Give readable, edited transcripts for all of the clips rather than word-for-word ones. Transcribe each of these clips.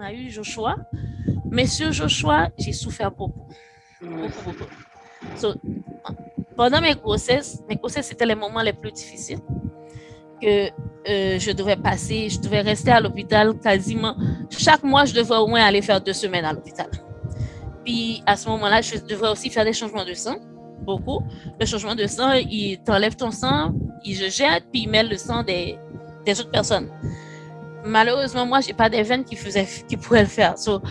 a eu Joshua. Mais sur Joshua, j'ai souffert beaucoup. Beaucoup. So, pendant mes grossesses, c'était les moments les plus difficiles que je devais passer. Je devais rester à l'hôpital quasiment. Chaque mois, je devais au moins aller faire 2 semaines à l'hôpital. Puis à ce moment-là, je devrais aussi faire des changements de sang. Beaucoup. Le changement de sang, il t'enlève ton sang, il se jette, puis il met le sang des autres personnes. Malheureusement, moi, j'ai pas des veines qui pourraient le faire. So,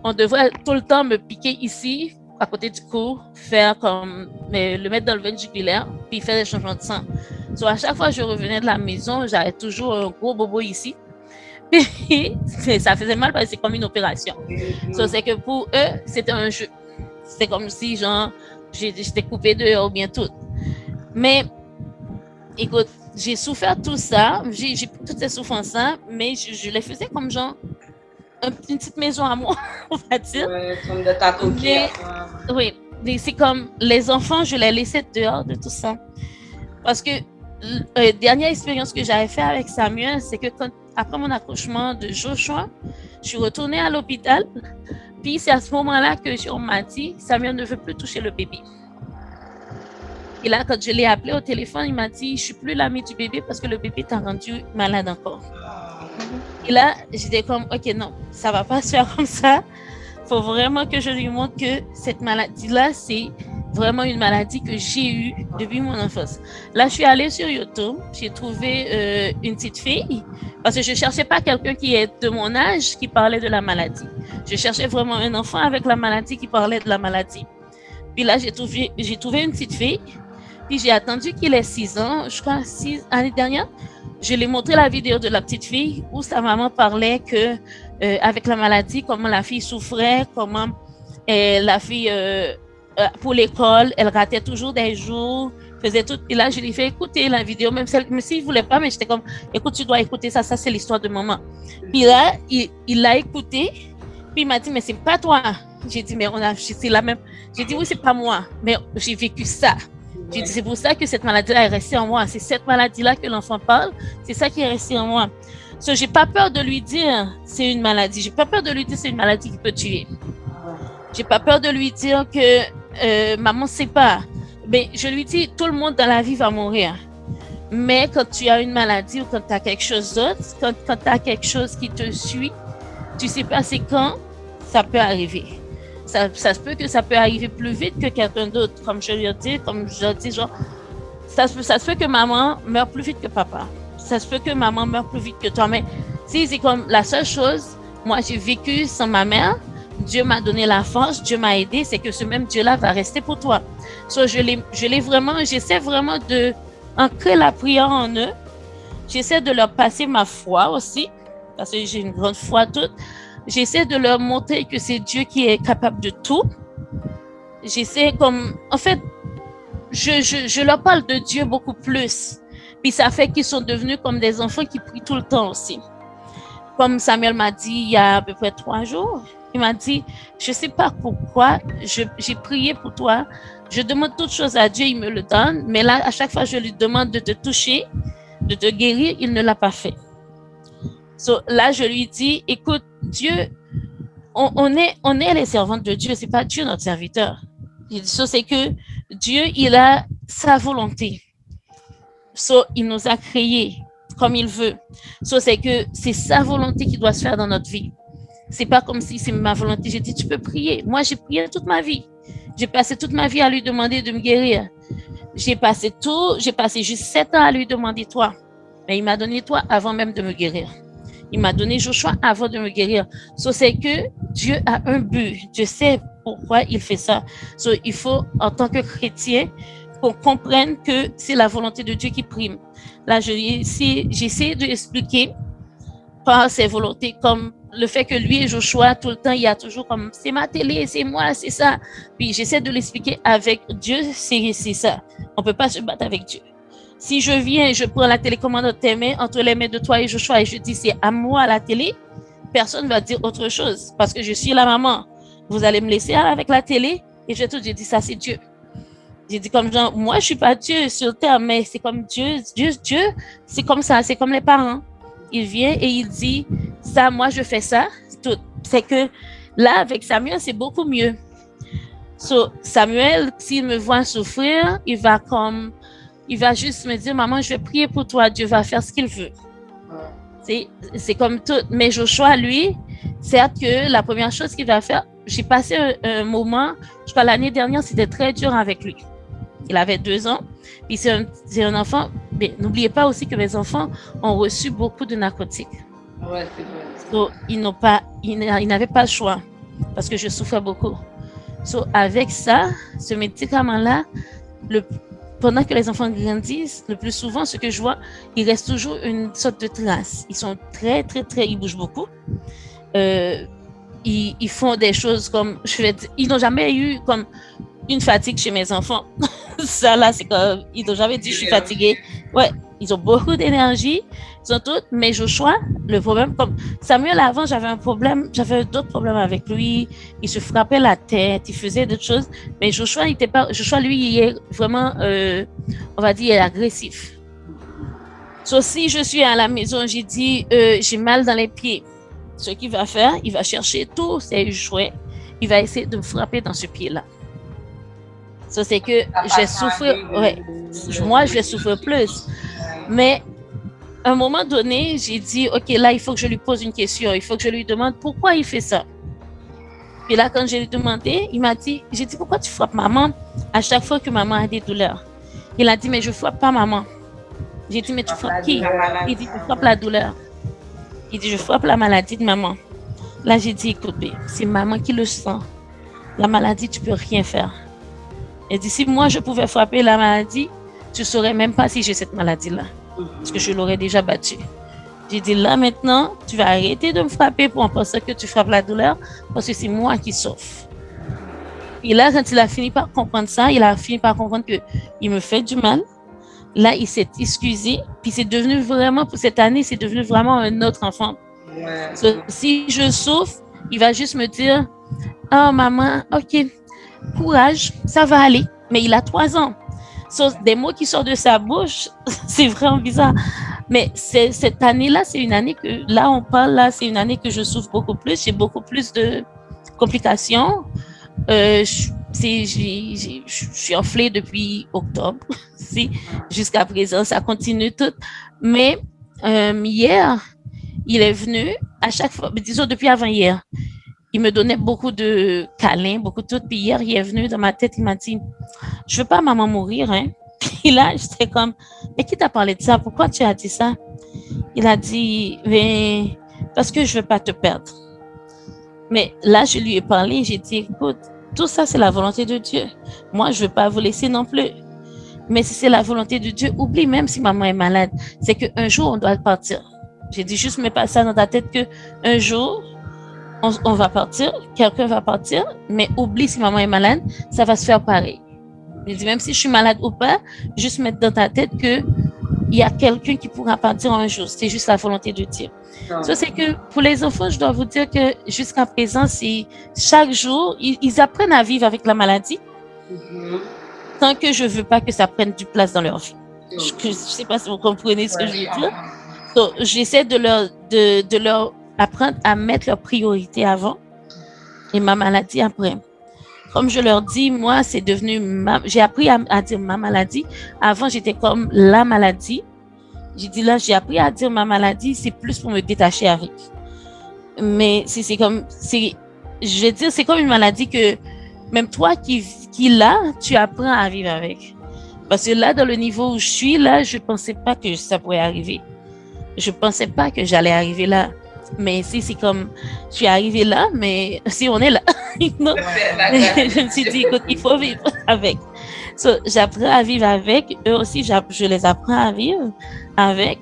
on devrait tout le temps me piquer ici, à côté du cou, faire comme le mettre dans le veine jugulaire, puis faire des changements de sang. So, à chaque fois que je revenais de la maison, j'avais toujours un gros bobo ici. Puis ça faisait mal parce que c'est comme une opération. So, c'est que pour eux, c'était un jeu. C'était comme si, genre, j'étais coupée dehors ou bien tout. Mais, écoute, j'ai souffert tout ça, j'ai toutes ces souffrances-là, mais je les faisais comme genre une petite maison à moi, on va dire. Ouais, comme de ta coquille. Oui, c'est comme les enfants, je les laissais dehors de tout ça. Parce que la dernière expérience que j'avais fait avec Samuel, c'est que après mon accouchement de Joshua, je suis retournée à l'hôpital. Puis c'est à ce moment-là que on m'a dit, Samuel ne veut plus toucher le bébé. Et là, quand je l'ai appelé au téléphone, il m'a dit, je suis plus l'amie du bébé parce que le bébé t'a rendu malade encore. Et là, j'étais comme, ok, non, ça va pas se faire comme ça. Faut vraiment que je lui montre que cette maladie-là, c'est vraiment une maladie que j'ai eue depuis mon enfance. Là, je suis allée sur YouTube, j'ai trouvé une petite fille, parce que je cherchais pas quelqu'un qui est de mon âge qui parlait de la maladie. Je cherchais vraiment un enfant avec la maladie qui parlait de la maladie. Puis là, j'ai trouvé une petite fille, puis j'ai attendu qu'il ait 6 ans, je crois 6 l'année dernière. Je lui ai montré la vidéo de la petite fille où sa maman parlait que avec la maladie, comment la fille souffrait, comment la fille pour l'école, elle ratait toujours des jours, faisait tout. Et là, je lui ai fait écouter la vidéo, même s'il ne voulait pas, mais j'étais comme, écoute, tu dois écouter ça, c'est l'histoire de maman. Puis là, il l'a écouté, puis il m'a dit, mais c'est pas toi. J'ai dit, mais c'est la même. J'ai dit, oui, c'est pas moi, mais j'ai vécu ça. J'ai dit, c'est pour ça que cette maladie-là est restée en moi. C'est cette maladie-là que l'enfant parle, c'est ça qui est resté en moi. So, j'ai pas peur de lui dire c'est une maladie. J'ai pas peur de lui dire c'est une maladie qui peut tuer. J'ai pas peur de lui dire que maman sait pas. Mais je lui dis tout le monde dans la vie va mourir. Mais quand tu as une maladie ou quand tu as quelque chose d'autre, quand tu as quelque chose qui te suit, tu sais pas c'est quand ça peut arriver. Ça se peut que ça peut arriver plus vite que quelqu'un d'autre. Comme je lui dis, genre, ça se peut que maman meure plus vite que papa. Ça se peut que maman meure plus vite que toi. Mais si c'est comme la seule chose, moi j'ai vécu sans ma mère, Dieu m'a donné la force, Dieu m'a aidé, c'est que ce même Dieu-là va rester pour toi. So, j'essaie vraiment de ancrer la prière en eux. J'essaie de leur passer ma foi aussi, parce que j'ai une grande foi toute. J'essaie de leur montrer que c'est Dieu qui est capable de tout. En fait, je leur parle de Dieu beaucoup plus. Puis ça fait qu'ils sont devenus comme des enfants qui prient tout le temps aussi. Comme Samuel m'a dit il y a à peu près 3 jours, il m'a dit, je ne sais pas pourquoi, j'ai prié pour toi, je demande toutes choses à Dieu, il me le donne, mais là, à chaque fois, je lui demande de te toucher, de te guérir, il ne l'a pas fait. So, là, je lui dis, écoute, Dieu, on est les servantes de Dieu, c'est pas Dieu notre serviteur. C'est que Dieu, il a sa volonté. So, il nous a créés comme il veut. So, c'est que c'est sa volonté qui doit se faire dans notre vie. C'est pas comme si c'est ma volonté. J'ai dit, tu peux prier. Moi, j'ai prié toute ma vie. J'ai passé toute ma vie à lui demander de me guérir. J'ai passé juste 7 ans à lui demander toi. Mais il m'a donné toi avant même de me guérir. Il m'a donné Joshua avant de me guérir. So, c'est que Dieu a un but. Dieu sait pourquoi il fait ça. So, il faut, en tant que chrétien, qu'on comprenne que c'est la volonté de Dieu qui prime. Là, j'essaie de l'expliquer par ses volontés, comme le fait que lui et Joshua, tout le temps, il y a toujours comme, c'est ma télé, c'est moi, c'est ça. Puis j'essaie de l'expliquer avec Dieu, c'est ça. On ne peut pas se battre avec Dieu. Si je viens et je prends la télécommande entre les mains de toi et Joshua et je dis c'est à moi la télé, personne ne va dire autre chose parce que je suis la maman. Vous allez me laisser avec la télé et j'ai dit ça c'est Dieu. J'ai dit comme genre, moi je suis pas Dieu sur terre, mais c'est comme Dieu, c'est comme ça, c'est comme les parents. Il vient et il dit, ça, moi je fais ça, tout. C'est que là, avec Samuel, c'est beaucoup mieux. So, Samuel, s'il me voit souffrir, il va juste me dire, maman, je vais prier pour toi, Dieu va faire ce qu'il veut. C'est comme tout. Mais Joshua, lui, certes que la première chose qu'il va faire, j'ai passé un moment, je crois l'année dernière, c'était très dur avec lui. Il avait 2 ans, puis c'est un enfant, mais n'oubliez pas aussi que mes enfants ont reçu beaucoup de narcotiques. Ouais, c'est vrai. So, ils n'avaient pas le choix, parce que je souffrais beaucoup. So, avec ça, ce médicament-là, pendant que les enfants grandissent, le plus souvent, ce que je vois, il reste toujours une sorte de trace. Ils sont très, très, très, ils bougent beaucoup. Ils font des choses comme, ils n'ont jamais eu comme une fatigue chez mes enfants. Ça, là, c'est comme, ils n'ont jamais dit, je suis fatiguée. Ouais, ils ont beaucoup d'énergie, ils ont tout, mais Joshua, le problème, comme Samuel, avant, j'avais d'autres problèmes avec lui, il se frappait la tête, il faisait d'autres choses, mais Joshua, lui, il est vraiment, on va dire, agressif. So, si je suis à la maison, j'ai dit, j'ai mal dans les pieds, ce qu'il va faire, il va chercher tous ses jouets, il va essayer de me frapper dans ce pied-là. Ça, c'est que je vais souffrir. Ouais, moi, je vais souffrir plus. Mais à un moment donné, j'ai dit, OK, là, il faut que je lui pose une question. Il faut que je lui demande pourquoi il fait ça. Puis là, quand je lui ai demandé, j'ai dit, pourquoi tu frappes maman à chaque fois que maman a des douleurs? Il a dit, mais je ne frappe pas maman. J'ai dit, mais tu frappes qui? Il dit, je frappe la douleur. Il dit, je frappe la maladie de maman. Là, j'ai dit, écoute, c'est maman qui le sent. La maladie, tu ne peux rien faire. Et dit, si moi, je pouvais frapper la maladie, tu ne saurais même pas si j'ai cette maladie-là. Parce que je l'aurais déjà battue. J'ai dit, là, maintenant, tu vas arrêter de me frapper pour en penser que tu frappes la douleur, parce que c'est moi qui souffre. Et là, quand il a fini par comprendre ça, il a fini par comprendre qu'il me fait du mal. Là, il s'est excusé. Puis c'est devenu vraiment, pour cette année, c'est devenu vraiment un autre enfant. Ouais. Si je souffre, il va juste me dire, oh, maman, OK, courage, ça va aller. Mais il a 3 ans. Des mots qui sortent de sa bouche, c'est vraiment bizarre. Mais cette année-là, c'est une année que, là, on parle, là, c'est une année que je souffre beaucoup plus. J'ai beaucoup plus de complications. Je suis enflée depuis octobre. Jusqu'à présent, ça continue tout. Mais hier, il est venu, à chaque fois, disons depuis avant-hier, il me donnait beaucoup de câlins, beaucoup de tout. Puis hier, il est venu dans ma tête, il m'a dit, je veux pas maman mourir, hein. Puis là, j'étais comme, mais qui t'a parlé de ça? Pourquoi tu as dit ça? Il a dit, mais parce que je veux pas te perdre. Mais là, je lui ai parlé, j'ai dit, écoute, tout ça, c'est la volonté de Dieu. Moi, je veux pas vous laisser non plus. Mais si c'est la volonté de Dieu, oublie même si maman est malade. C'est qu'un jour, on doit partir. J'ai dit juste, mets pas ça dans ta tête qu'un jour, on va partir, quelqu'un va partir, mais oublie si maman est malade, ça va se faire pareil. Je dis, même si je suis malade ou pas, juste mettre dans ta tête que il y a quelqu'un qui pourra partir un jour. C'est juste la volonté de Dieu. Ça, c'est que pour les enfants, je dois vous dire que jusqu'à présent, c'est chaque jour, ils apprennent à vivre avec la maladie, tant que je veux pas que ça prenne du place dans leur vie. Je sais pas si vous comprenez ce que je veux dire. Donc, j'essaie de leur apprendre à mettre leurs priorités avant et ma maladie après. Comme je leur dis, moi, c'est devenu j'ai appris à dire ma maladie. Avant, j'étais comme la maladie. J'ai dit là, j'ai appris à dire ma maladie, c'est plus pour me détacher avec. Mais je vais dire, c'est comme une maladie que même toi qui l'as, tu apprends à vivre avec. Parce que là, dans le niveau où je suis, là, je pensais pas que ça pourrait arriver. Je pensais pas que j'allais arriver là. Mais c'est comme, je suis arrivée là, mais si on est là, non. Je me suis dit, écoute, il faut vivre avec. J'apprends à vivre avec. Eux aussi, je les apprends à vivre avec.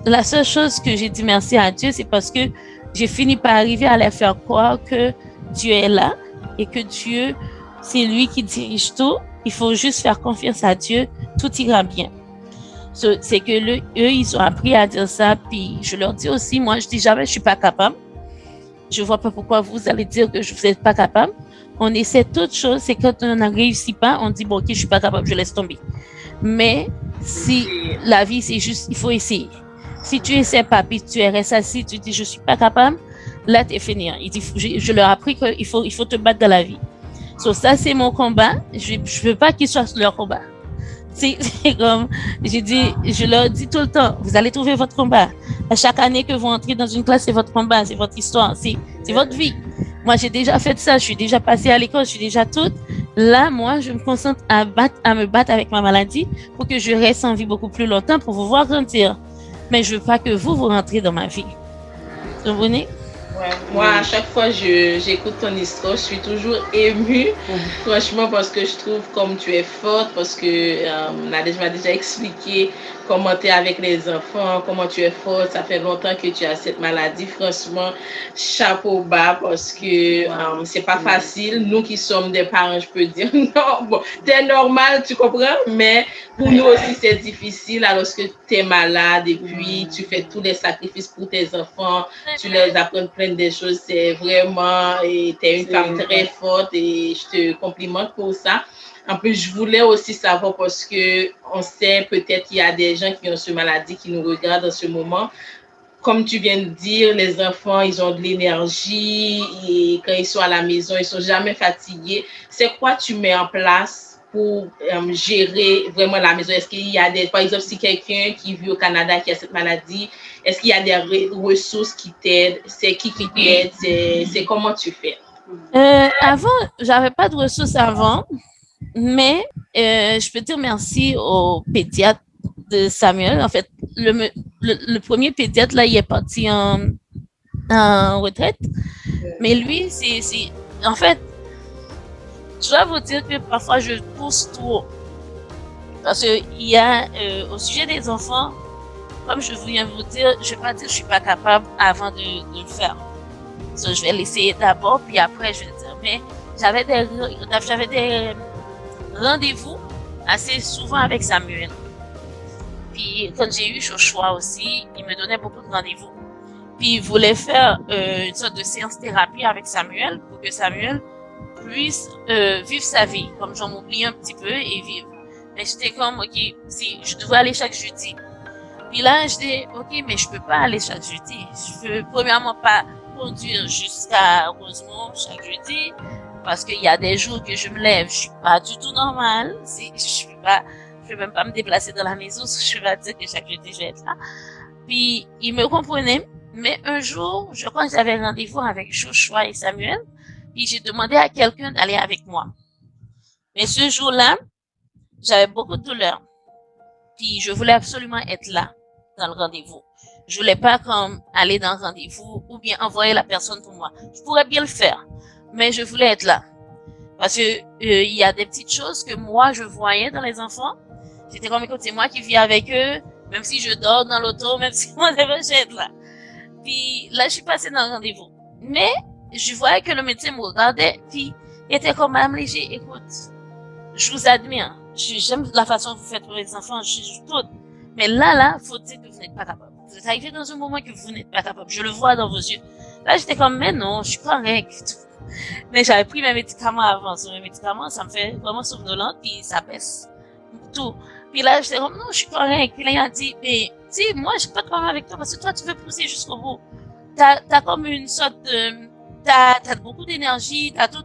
La seule chose que j'ai dit merci à Dieu, c'est parce que j'ai fini par arriver à leur faire croire que Dieu est là et que Dieu, c'est lui qui dirige tout. Il faut juste faire confiance à Dieu, tout ira bien. C'est que eux, ils ont appris à dire ça, puis je leur dis aussi, moi, je dis jamais, je suis pas capable. Je vois pas pourquoi vous allez dire que je vous êtes pas capable. On essaie toutes choses, c'est quand on ne réussit pas, on dit, bon, ok, je suis pas capable, je laisse tomber. Mais si la vie, c'est juste, il faut essayer. Si tu essaies pas, puis tu restes assis, tu dis je suis pas capable, là t'es fini. Il dit, je leur ai appris qu'il faut te battre dans la vie. So, ça c'est mon combat. Je veux pas qu'ils soient leur combat. C'est comme, je leur dis tout le temps, vous allez trouver votre combat. À chaque année que vous entrez dans une classe, c'est votre combat, c'est votre histoire, c'est votre vie. Moi, j'ai déjà fait ça, je suis déjà passée à l'école, je suis déjà toute. Là, moi, je me concentre à me battre avec ma maladie pour que je reste en vie beaucoup plus longtemps pour vous voir grandir. Mais je veux pas que vous rentrez dans ma vie. Vous comprenez? Ouais, moi, à chaque fois j'écoute ton histoire, je suis toujours émue, franchement, parce que je trouve comme tu es forte, parce que Nadège m'a déjà expliqué comment tu es avec les enfants, comment tu es forte, ça fait longtemps que tu as cette maladie, franchement, chapeau bas, parce que c'est pas facile, nous qui sommes des parents, je peux dire, non, bon, t'es normal, tu comprends, mais pour nous aussi c'est difficile, alors que tu es malade, et puis tu fais tous les sacrifices pour tes enfants, tu leur apprends plein de choses, c'est vraiment, et tu es une femme très forte et je te complimente pour ça. En plus, je voulais aussi savoir parce que on sait peut-être qu'il y a des gens qui ont cette maladie qui nous regardent en ce moment. Comme tu viens de dire, les enfants, ils ont de l'énergie et quand ils sont à la maison, ils sont jamais fatigués. C'est quoi tu mets en place pour gérer vraiment la maison? Est-ce qu'il y a par exemple, si quelqu'un qui vit au Canada qui a cette maladie, est-ce qu'il y a des ressources qui t'aident? C'est qui t'aide? C'est comment tu fais? Avant, j'avais pas de ressources avant, mais je peux dire merci au pédiatre de Samuel. En fait, le premier pédiatre, là, il est parti en retraite. Mais lui, en fait, je dois vous dire que parfois, je pousse trop. Parce qu'il y a, au sujet des enfants, comme je viens de vous dire, je ne vais pas dire que je suis pas capable avant de le faire. So, je vais l'essayer d'abord, puis après, je vais dire, mais j'avais des rendez-vous assez souvent avec Samuel. Puis quand j'ai eu Joshua aussi, il me donnait beaucoup de rendez-vous. Puis il voulait faire une sorte de séance thérapie avec Samuel pour que Samuel puisse vivre sa vie, comme j'en m'oublie un petit peu et vivre. Mais j'étais comme, ok, si je devrais aller chaque jeudi. Puis là, je dis, ok, mais je peux pas aller chaque jeudi. Je peux premièrement pas conduire jusqu'à Rosemont chaque jeudi parce qu'il y a des jours que je me lève, je suis pas du tout normale. Je peux même pas me déplacer dans la maison, je vais pas dire que chaque jeudi je vais être là. Puis il me comprenait, mais un jour, je crois que j'avais rendez-vous avec Joshua et Samuel, puis j'ai demandé à quelqu'un d'aller avec moi. Mais ce jour-là, j'avais beaucoup de douleur. Puis je voulais absolument être là dans le rendez-vous. Je voulais pas comme aller dans le rendez-vous ou bien envoyer la personne pour moi. Je pourrais bien le faire, mais je voulais être là. Parce que il y a des petites choses que moi je voyais dans les enfants. J'étais comme, écoute, c'est moi qui vis avec eux, même si je dors dans l'auto, même si moi je vais être là. Puis là, je suis passée dans le rendez-vous. Mais je voyais que le médecin me regardait, puis il était comme, Madame Léger, écoute, je vous admire. J'aime la façon que vous faites pour les enfants, je tout. Mais là, faut dire que vous n'êtes pas capable. Vous êtes arrivé dans un moment que vous n'êtes pas capable. Je le vois dans vos yeux. Là, j'étais comme, mais non, je suis correcte. Mais j'avais pris mes médicaments avant. Sur mes médicaments, ça me fait vraiment somnolente, puis ça baisse tout. Puis là, j'étais comme, non, je suis correcte. Puis là, il a dit, mais, tu sais, moi, je suis pas de problème avec toi parce que toi, tu veux pousser jusqu'au bout. T'as comme une sorte de, t'as beaucoup d'énergie, t'as tout.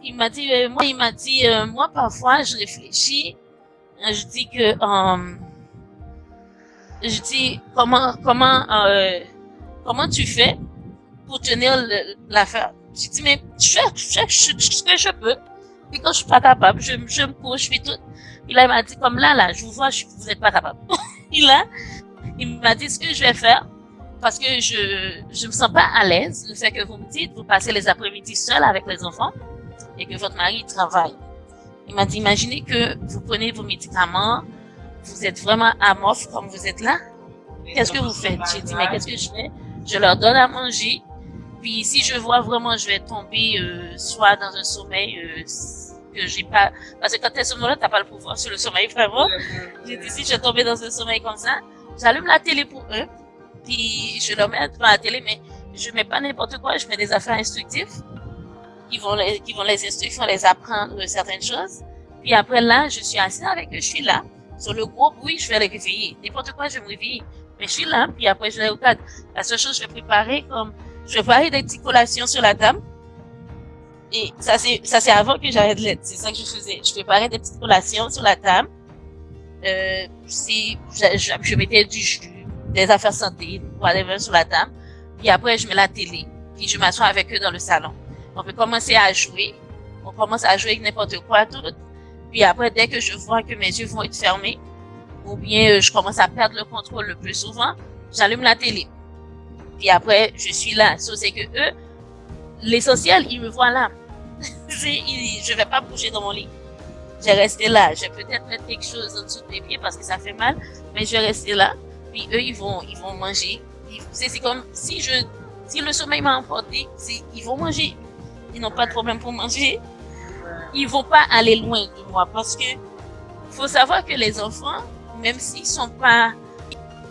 Il m'a dit, moi, parfois, je réfléchis, je dis que, je dis, comment tu fais pour tenir l'affaire? J'ai dit, mais je fais ce que je peux. Puis quand je suis pas capable, je me couche, je fais tout. Puis là, il m'a dit, comme là, je vous vois, vous êtes pas capable. Puis là, il m'a dit ce que je vais faire, parce que je me sens pas à l'aise, le fait que vous me dites, vous passez les après-midi seul avec les enfants, et que votre mari travaille. Il m'a dit, imaginez que vous prenez vos médicaments, vous êtes vraiment amorphe comme vous êtes là. Qu'est-ce que vous faites? J'ai dit, mais qu'est-ce que je fais? Je leur donne à manger. Puis si je vois vraiment, je vais tomber soit dans un sommeil que j'ai pas... Parce que quand t'es somnolent, t'as pas le pouvoir sur le sommeil, vraiment. J'ai dit, si je vais tomber dans un sommeil comme ça, j'allume la télé pour eux. Puis je leur mets devant la télé, mais je mets pas n'importe quoi, je mets des affaires instructives qui vont les instruire, qui vont les apprendre certaines choses. Puis après là, je suis assise avec eux, je suis là. Sur le gros bruit, je vais les réveiller. N'importe quoi, je vais me réveiller. Mais je suis là, puis après, je les regarde. La seule chose, je vais préparer des petites collations sur la table. Et ça, c'est avant que j'arrête l'aide. C'est ça que je faisais. Je préparais des petites collations sur la table. Je mettais du jus, des affaires santé, whatever sur la table. Puis après, je mets la télé. Puis je m'assois avec eux dans le salon. On peut commencer à jouer. On commence à jouer avec n'importe quoi, tout. Puis après, dès que je vois que mes yeux vont être fermés, ou bien je commence à perdre le contrôle le plus souvent, j'allume la télé. Puis après, je suis là. C'est que eux, l'essentiel, ils me voient là. Je vais pas bouger dans mon lit. Je vais rester là. Je vais peut-être mettre quelque chose en dessous de mes pieds parce que ça fait mal, mais je vais rester là. Puis eux, ils vont manger. C'est comme si le sommeil m'a emporté, ils vont manger. Ils n'ont pas de problème pour manger. Ils vont pas aller loin de moi parce que faut savoir que les enfants, même s'ils sont pas,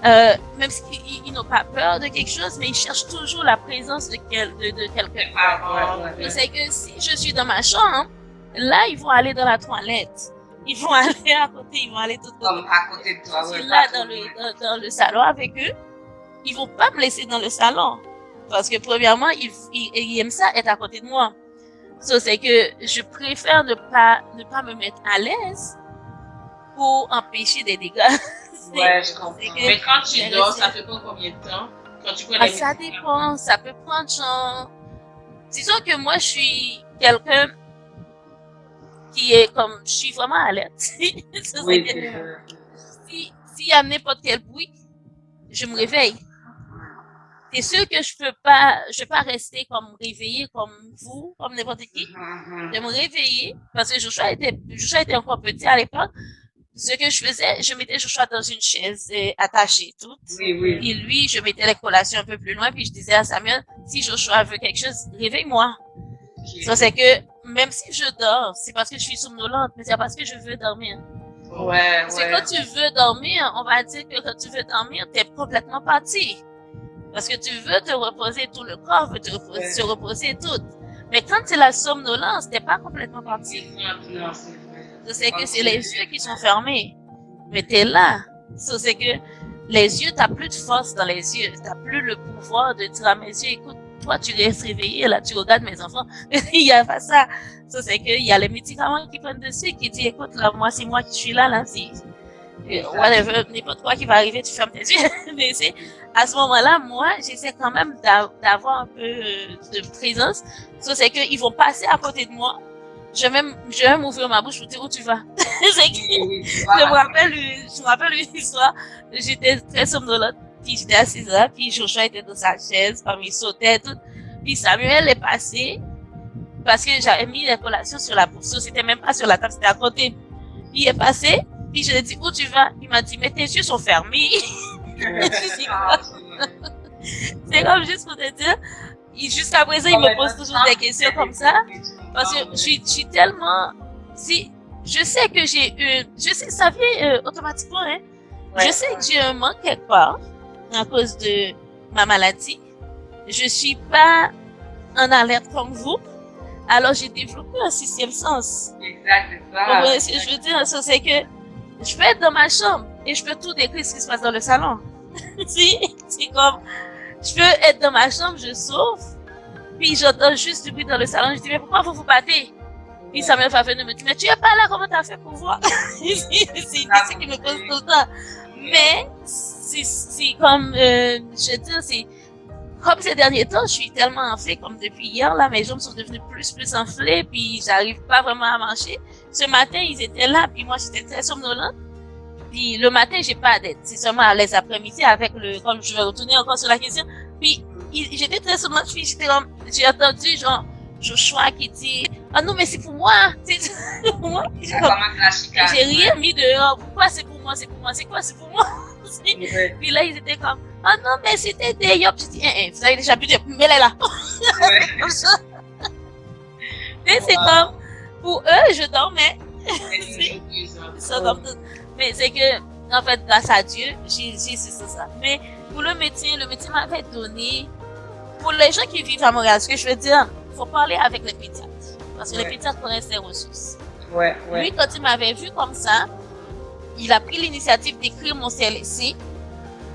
même s'ils n'ont pas peur de quelque chose, mais ils cherchent toujours la présence de quelqu'un. C'est que si je suis dans ma chambre, là, ils vont aller dans la toilette. Ils vont aller à côté, ils vont aller tout à côté de toi. Je suis là dans le salon avec eux. Ils vont pas me laisser dans le salon. Parce que premièrement, ils aiment ça être à côté de moi. C'est que je préfère ne pas me mettre à l'aise pour empêcher des dégâts. Ouais, je comprends. Mais quand tu dors, ça fait pas combien de temps? Quand tu prends ça dépend. Ça peut prendre genre... Disons que moi, je suis quelqu'un qui est comme... Je suis vraiment alerte. S'il y a n'importe quel bruit, je me réveille. C'est sûr que je vais pas rester comme réveillée comme vous, comme n'importe qui. Je me réveiller parce que Joshua était encore petit à l'époque. Ce que je faisais, je mettais Joshua dans une chaise attachée toute. Oui. Et lui, je mettais les collations un peu plus loin puis je disais à Samuel, si Joshua veut quelque chose, réveille-moi. Ça, c'est que même si je dors, c'est parce que je suis somnolente, mais c'est parce que je veux dormir. Parce que quand tu veux dormir, on va dire que quand tu veux dormir, t'es complètement parti. Parce que tu veux te reposer, tout le corps veut se reposer tout. Mais quand c'est la somnolence, t'es pas complètement parti. C'est que c'est les yeux qui sont fermés. Mais t'es là. C'est que les yeux, t'as plus de force dans les yeux. T'as plus le pouvoir de dire à mes yeux, écoute, toi, tu restes réveillé, là, tu regardes mes enfants. Il y a pas ça. C'est que il y a les médicaments qui prennent dessus, qui disent, écoute, là, moi, c'est moi qui suis là, whatever, n'importe quoi qui va arriver, tu fermes tes yeux. Mais à ce moment-là, moi, j'essaie quand même d'avoir un peu de présence. C'est qu'ils vont passer à côté de moi. Je vais même ouvrir ma bouche pour dire où tu vas. Je me rappelle une histoire. J'étais très somnolente. Puis j'étais assise là. Puis Joshua était dans sa chaise. Puis il sautait tout. Puis Samuel est passé. Parce que j'avais mis les collations sur la bourse. C'était même pas sur la table, c'était à côté. Puis il est passé. Puis je lui ai dit, où tu vas? Il m'a dit, mais tes yeux sont fermés. C'est comme juste pour te dire, jusqu'à présent, il me pose toujours des questions comme ça. Parce que je suis tellement... je sais que ça vient automatiquement, hein. Je sais que j'ai un manque quelque part à cause de ma maladie. Je suis pas en alerte comme vous. Alors, j'ai développé un sixième sens. Exact, c'est ça. Vous voyez ce que je veux dire? C'est que je peux être dans ma chambre et je peux tout décrire ce qui se passe dans le salon. C'est comme, je peux être dans ma chambre, je souffre, puis j'entends juste du bruit dans le salon, je dis, mais pourquoi vous vous battez? Puis Samuel va venir me dire, mais tu es pas là, comment t'as fait pour voir? C'est une question qui me pose tout le temps. Mais, c'est comme, je veux dire, c'est, comme ces derniers temps, je suis tellement enflée, comme depuis hier, là, mes jambes sont devenues plus enflées, puis j'arrive pas vraiment à marcher. Ce matin, ils étaient là, puis moi, j'étais très somnolente. Puis le matin, j'ai pas d'aide. C'est seulement les après-midi avec comme je vais retourner encore sur la question. Puis, j'étais très somnolente, puis j'ai entendu, genre, Joshua qui dit, ah non, mais c'est pour moi, c'est pour moi. J'ai rien mis dehors. Pourquoi c'est pour moi, c'est pour moi, c'est quoi, c'est pour moi? Puis là, ils étaient comme, ah non, mais c'était des yop. J'ai dit, vous avez déjà pu dire, mais là. Mais c'est comme, pour eux, je dormais. Mais c'est que, en fait, grâce à Dieu, j'ai ça. Mais pour le médecin m'avait donné, pour les gens qui vivent à Montréal, ce que je veux dire, il faut parler avec les pédiatres. Parce que les pédiatres connaissent les ressources. Lui, quand il m'avait vu comme ça, il a pris l'initiative d'écrire mon CLSC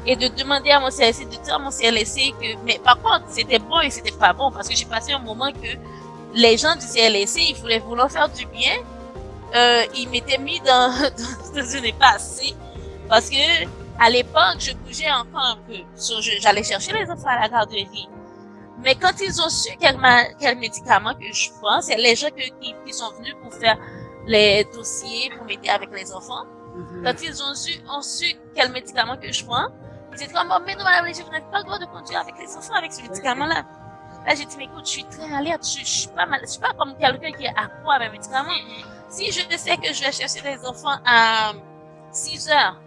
et de demander à mon CLC, de dire à mon CLC que, mais par contre, c'était bon et c'était pas bon parce que j'ai passé un moment que les gens du CLC, ils voulaient vouloir faire du bien, ils m'étaient mis dans une impasse parce que à l'époque, je bougeais encore un peu. J'allais chercher les enfants à la garderie. Mais quand ils ont su quel médicament que je prends, c'est les gens qui sont venus pour faire les dossiers, pour m'aider avec les enfants. Quand ils ont su quel médicament que je prends, ils étaient comme, oh, mais non, madame, vous n'avez pas le droit de conduire avec les enfants avec ce médicament-là. Là, j'ai dit, mais écoute, je suis très alerte, je suis pas comme quelqu'un qui est accro à mes médicaments. Si je sais que je vais chercher les enfants à 6 heures,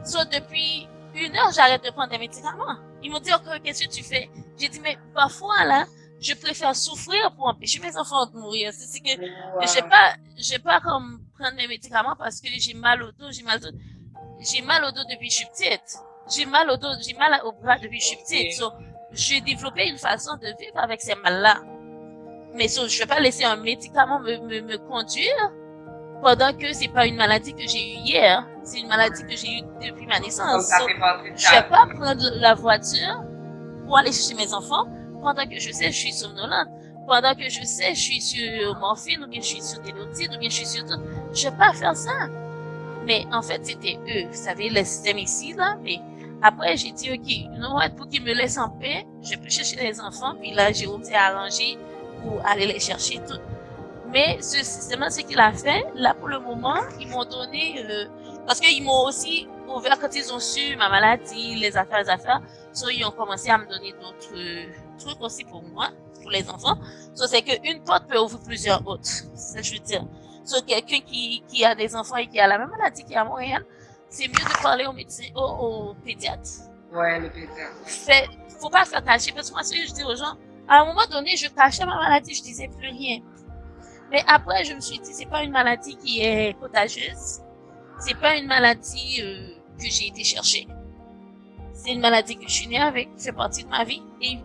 soit depuis 1 heure, j'arrête de prendre des médicaments. Ils m'ont dit, OK, qu'est-ce que tu fais? J'ai dit, mais parfois, là, je préfère souffrir pour empêcher mes enfants de mourir. C'est que je vais pas comme prendre mes médicaments parce que j'ai mal au dos, j'ai mal au dos depuis que je suis petite. J'ai mal au bras depuis que je suis petite. So, j'ai développé une façon de vivre avec ces mal-là. Mais je vais pas laisser un médicament me conduire pendant que c'est pas une maladie que j'ai eue hier. C'est une maladie que j'ai eue depuis ma naissance. So, je vais pas prendre la voiture pour aller chercher mes enfants pendant que je sais que je suis somnolente, pendant que je sais que je suis sur morphine, ou bien je suis sur Télotide, ou bien je suis sur tout. Je vais pas faire ça. Mais en fait, c'était eux. Vous savez, le système ici, là. Mais après, j'ai dit, OK, you know what, pour qu'ils me laissent en paix, je peux chercher les enfants. Puis là, Jérôme s'est arrangé pour aller les chercher tout. Mais ce système-là, ce qu'il a fait, là, pour le moment, ils m'ont donné, parce qu'ils m'ont aussi ouvert quand ils ont su ma maladie, les affaires. So, ils ont commencé à me donner d'autres trucs aussi pour moi, pour les enfants. So, c'est qu'une porte peut ouvrir plusieurs autres. C'est ce que je veux dire. So, quelqu'un qui a des enfants et qui a la même maladie qu'à Montréal, c'est mieux de parler au médecin, au pédiatre. Ouais, le pédiatre. Faut pas faire cacher, parce que moi, ce que je dis aux gens, à un moment donné, je cachais ma maladie, je disais plus rien. Mais après, je me suis dit, c'est pas une maladie qui est contagieuse. C'est pas une maladie que j'ai été chercher. C'est une maladie que je suis née avec, qui fait partie de ma vie. Et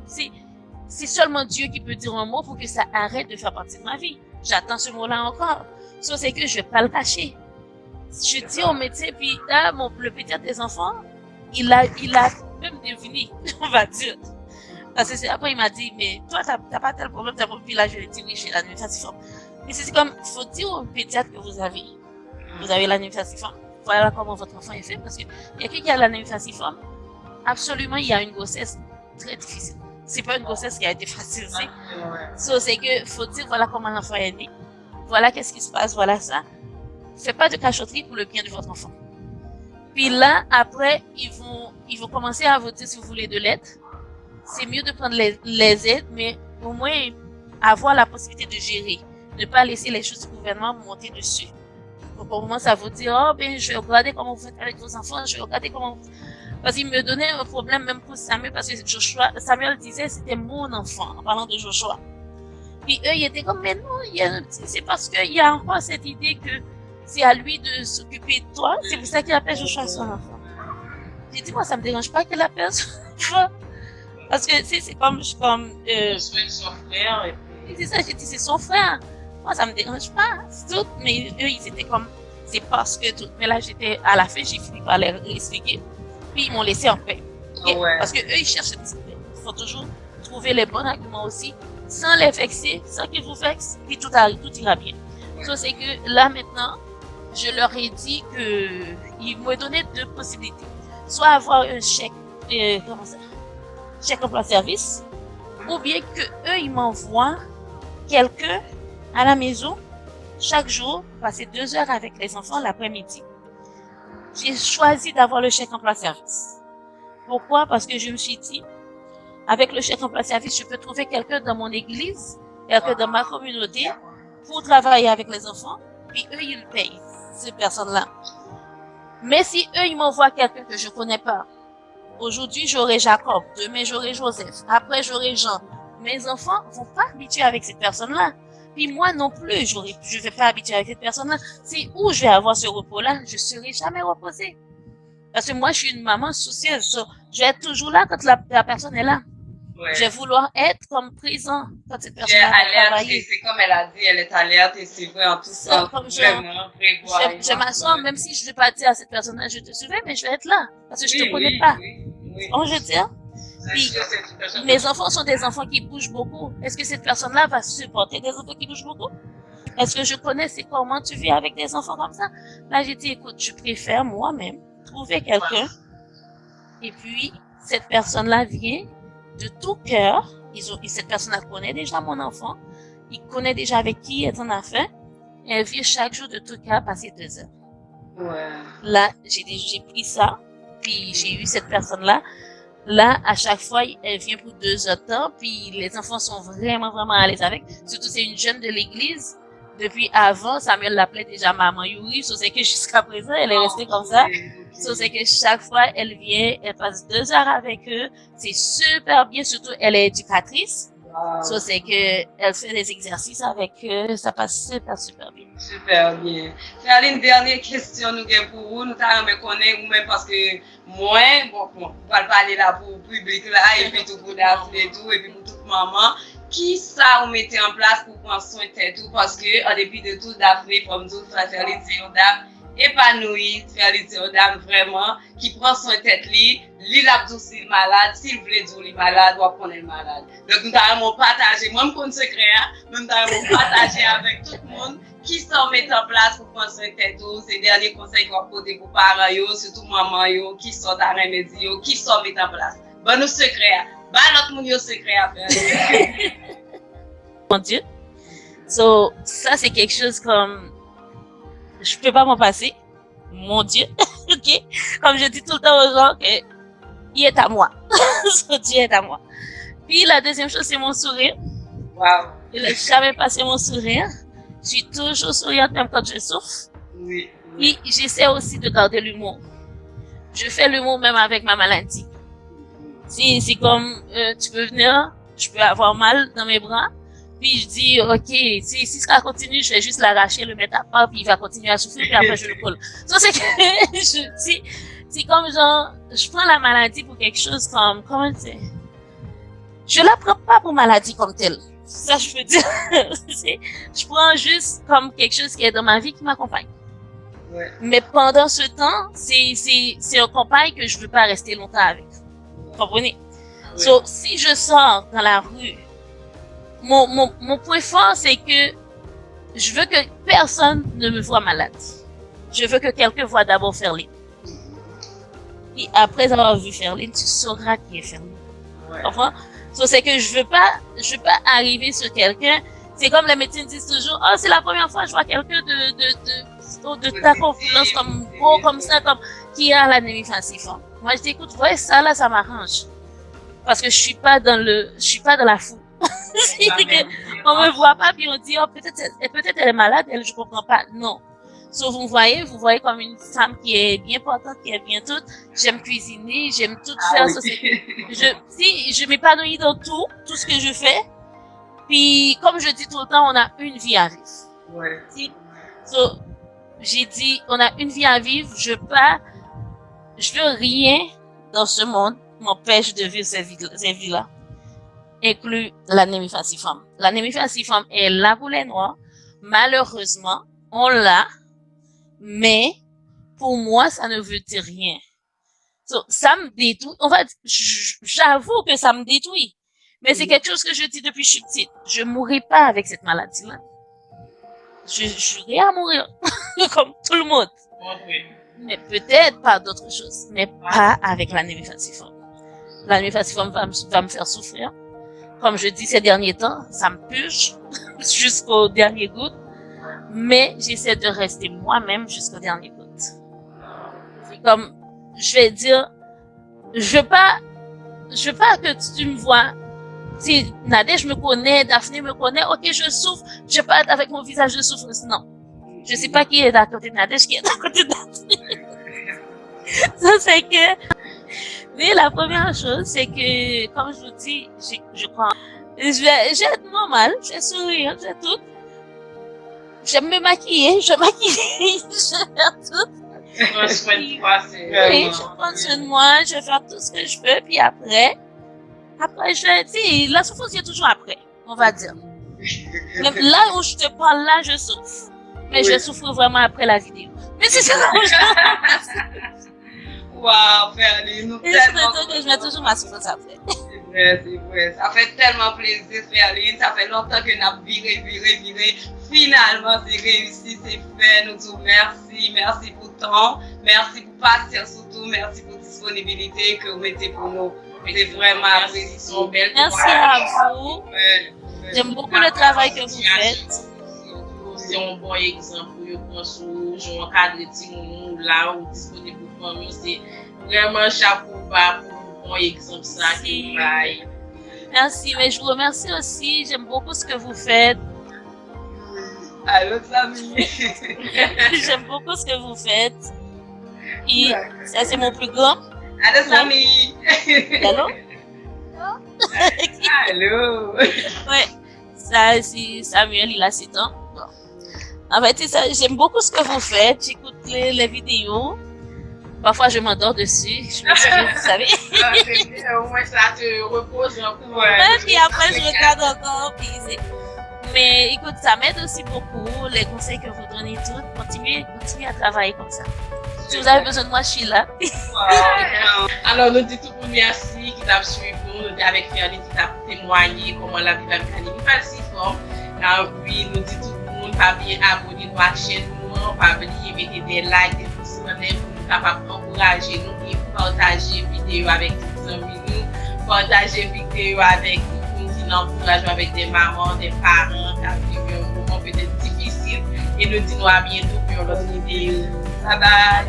c'est seulement Dieu qui peut dire un mot pour que ça arrête de faire partie de ma vie. J'attends ce mot-là encore. Ça, c'est que je vais pas le cacher. Je dis au médecin, puis là, le pédiatre des enfants, il a même deviné, on va dire. Parce que après, il m'a dit, mais toi, t'as pas tel problème, puis là, je lui ai dit, oui, j'ai l'anémie falciforme. Mais c'est comme, il faut dire au pédiatre que vous avez l'anémie falciforme. Voilà comment votre enfant est fait, parce que quelqu'un qui a l'anémie falciforme, absolument, il y a une grossesse très difficile. C'est pas une grossesse qui a été facile, c'est que, faut dire, voilà comment l'enfant est né. Voilà qu'est-ce qui se passe, voilà ça. Faites pas de cachotterie pour le bien de votre enfant. Puis là, après, ils vont commencer à vous dire si vous voulez de l'aide. C'est mieux de prendre les aides, mais au moins avoir la possibilité de gérer. Ne pas laisser les choses du gouvernement monter dessus. Donc, au moment, ça vous dit, oh, ben, je vais regarder comment vous faites avec vos enfants, je vais regarder comment Parce qu'il me donnait un problème même pour Samuel, parce que Samuel disait c'était mon enfant, en parlant de Joshua. Puis eux, ils étaient comme, mais non, c'est parce qu'il y a encore cette idée que c'est à lui de s'occuper de toi, c'est pour ça qu'il appelle Joshua son enfant. J'ai dit, moi, ça me dérange pas qu'il appelle son enfant. Parce que, tu sais, c'est comme, son frère. Et c'est ça, j'ai dit, c'est son frère. Moi, ça me dérange pas, c'est tout. Mais eux, ils étaient comme, c'est parce que tout. Mais là, à la fin, j'ai fini par les expliquer. Puis ils m'ont laissé en paix. Okay? Ouais. Parce que eux, ils cherchent cette paix. Il faut toujours trouver les bons arguments aussi, sans les vexer, sans qu'ils vous vexent, puis tout ira bien. Ouais. So, c'est que là, maintenant, je leur ai dit qu'ils m'ont donné 2 possibilités. Soit avoir un chèque, chèque emploi-service, ou bien que eux, ils m'envoient quelqu'un à la maison chaque jour, passer 2 heures avec les enfants l'après-midi. J'ai choisi d'avoir le chèque emploi-service. Pourquoi? Parce que je me suis dit, avec le chèque emploi-service, je peux trouver quelqu'un dans mon église, quelqu'un dans ma communauté, pour travailler avec les enfants, puis eux, ils payent ces personnes-là. Mais si eux, ils m'envoient quelqu'un que je connais pas, aujourd'hui, j'aurai Jacob, demain, j'aurai Joseph, après, j'aurai Jean. Mes enfants vont pas habituer avec cette personne-là. Puis moi non plus, je vais pas habituer avec cette personne-là. C'est où je vais avoir ce repos-là, je serai jamais reposée. Parce que moi, je suis une maman soucieuse. So, je vais être toujours là quand la personne est là. Ouais. Je vais vouloir être comme présent quand cette personne va travailler. C'est comme elle a dit, elle est alerte et c'est vrai en tout ça. Je m'assois, même si je ne vais pas dire à cette personne-là, je te surveille, mais je vais être là. Parce que je te connais pas. Oui. Oui. On je veux dire? Puis, mes enfants sont des enfants qui bougent beaucoup. Est-ce que cette personne-là va supporter des enfants qui bougent beaucoup? Est-ce que je connais c'est comment tu vis avec des enfants comme ça? Là, j'ai dit, écoute, je préfère moi-même trouver quelqu'un. Et puis, cette personne-là vient de tout cœur. Cette personne-là connaît déjà mon enfant. Il connaît déjà avec qui il est en affaire. Et elle vient chaque jour de tout cœur passer 2 heures. Ouais. Là, j'ai pris ça. Puis, j'ai eu cette personne-là. Là, à chaque fois, elle vient pour 2 heures de temps. Puis, les enfants sont vraiment, vraiment à l'aise avec. Surtout, c'est une jeune de l'église. Depuis avant, Samuel l'appelait déjà Maman Yuri. So, c'est que jusqu'à présent, elle est restée comme ça. So, c'est que chaque fois, elle vient, elle passe 2 heures avec eux. C'est super bien. Surtout, elle est éducatrice. So, c'est que elle fait des exercices avec eux. Ça passe super, super bien. Super bien. Ferline, dernière question nous avons pour vous. Nous t'avons connaître ou même parce que moi, bon, on va parler là pour le public là, et puis tout pour Daphne et tout, et puis pour toute maman. Qui ça vous mettez en place pour prendre soin de tout? Parce que, en dépit de tout, Daphne, comme tout, Ferline, c'est une dame épanouie, Ferline, c'est une dame vraiment qui prend soin de tête li l'a tout s'il malade, s'il voulait dire il malade, ou prendre le malade. Donc, nous avons partagé, moi, je secret, nous avons partagé avec tout le monde qui s'en met en place pour prendre soin de tête tout, ces derniers conseils qu'on va poser pour parents, surtout maman, qui sont à remédier, qui s'en met en place. Bon, nous secret, bah, l'autre monde, secret à faire. Mon Dieu. So, ça, c'est quelque chose comme, je peux pas m'en passer. Mon Dieu. OK? Comme je dis tout le temps aux gens que, il est à moi. So, Dieu est à moi. Puis, la deuxième chose, c'est mon sourire. Wow. Je n'ai jamais passé mon sourire. Je suis toujours souriante, même quand je souffre. Oui. Puis, j'essaie aussi de garder l'humour. Je fais l'humour même avec ma maladie. Si comme, tu peux venir, je peux avoir mal dans mes bras. Puis je dis, ok, si ça continue, je vais juste l'arracher, le mettre à part, puis il va continuer à souffrir, puis après je le colle. Donc c'est que, c'est comme genre, je prends la maladie pour quelque chose comme, comment c'est? Je la prends pas pour maladie comme telle. Ça, je peux dire. Je prends juste comme quelque chose qui est dans ma vie qui m'accompagne. Ouais. Mais pendant ce temps, c'est un compagne que je veux pas rester longtemps avec. Vous comprenez? Ouais. So, si je sors dans la rue, mon point fort, c'est que je veux que personne ne me voie malade. Je veux que quelqu'un voie d'abord Ferline. Et après avoir vu Ferline, tu sauras qui est Ferline. Ouais. Enfin, so, c'est que je veux pas arriver sur quelqu'un. C'est comme les médecins disent toujours, oh, c'est la première fois que je vois quelqu'un de ta confiance, comme beau, comme ça, comme, qui a l'anémie falciforme. Moi, je dis, écoute, voyez ça, là, ça m'arrange. Parce que je suis pas dans la foule. On me voit pas, puis on dit, oh, peut-être elle est malade, je comprends pas. Non. So, vous voyez comme une femme qui est bien portante, qui est bien toute. J'aime cuisiner, j'aime tout faire. So, je m'épanouis dans tout ce que je fais. Puis, comme je dis tout le temps, on a une vie à vivre. Ouais. So, j'ai dit, on a une vie à vivre, je veux rien dans ce monde m'empêche de vivre ces vies-là. Inclut l'anémie falciforme. L'anémie falciforme est là pour les Noirs. Malheureusement, on l'a, mais pour moi, ça ne veut dire rien. So, ça me détruit. J'avoue que ça me détruit. Mais c'est quelque chose que je dis depuis que je suis petite. Je mourrai pas avec cette maladie-là. J'aurai à mourir. Comme tout le monde. Mais peut-être par d'autres choses. Mais pas avec l'anémie falciforme. L'anémie falciforme va me faire souffrir. Comme je dis ces derniers temps, ça me purge jusqu'au dernier goutte. Mais j'essaie de rester moi-même jusqu'au dernier goutte. C'est comme, je vais dire, je veux pas que tu me vois. Si Nadège me connaît, Daphné me connaît, ok, je souffre, je vais pas être avec mon visage de souffrance, non. Je sais pas qui est à côté de Nadège, qui est à côté de Daphné. Ça, c'est que, mais la première chose, c'est que, comme je vous dis, je crois, j'ai être normal, j'ai sourire, j'ai tout. J'aime me maquiller, je maquille, je vais faire tout. Prends soin de toi, c'est Oui, je prends soin de moi, je vais faire tout ce que je peux, puis après, la souffrance est toujours après, on va dire. Là où je te parle, là, je souffre. Mais oui. Je souffre vraiment après la vidéo. Mais c'est ça. revoir, Ferline. Nous Et tellement que je mets toujours ma souffrance après. C'est vrai. Ça fait tellement plaisir, Ferline. Ça fait longtemps que nous avons viré. Finalement, c'est réussi, c'est fait. Nous disons merci. Merci pour le temps. Merci pour patience surtout. Merci pour la disponibilité que vous mettez pour nous. C'est vraiment apprécié. Merci à vous. J'aime beaucoup le travail que vous faites. C'est un bon exemple pour eux prendre sous un cadre de petit là ou disponible pour famille. C'est vraiment chapeau bas pour un bon exemple ça que vous avez. Merci, mais je vous remercie aussi. J'aime beaucoup ce que vous faites. Allô, Samy. J'aime beaucoup ce que vous faites. Et ça, c'est mon plus grand. Allô, Samy. Allô? Allô. Ouais, ça, c'est Samuel, il a 7 ans. Bon. En fait, c'est ça, j'aime beaucoup ce que vous faites. J'écoute les vidéos. Parfois, je m'endors dessus. Je me suis, vous savez. Au moins, ça te repose un peu. Ouais, puis après, je regarde encore. Mais écoute, ça m'aide aussi beaucoup. Les conseils que vous donnez tous. Continuez à travailler comme ça. Si vous avez besoin de moi, je suis là. Alors, nous disons tout le monde merci qui t'a suivi. Nous sommes avec Ferline qui t'a témoigné comment la vie va venir. Nous pas si fort. Puis, nous disons tout le monde pas bien abonné à la chaîne. Nous pas oublier mettre des likes, des pouces en l'air pour nous capables d'encourager nous et partager vidéo avec tous les amis nous. Partager vidéo avec nous qui nous encouragent avec des mamans, des parents qui ont vécu un moment peut-être difficile. Et nous disons à bientôt pour une autre vidéo. Bye bye.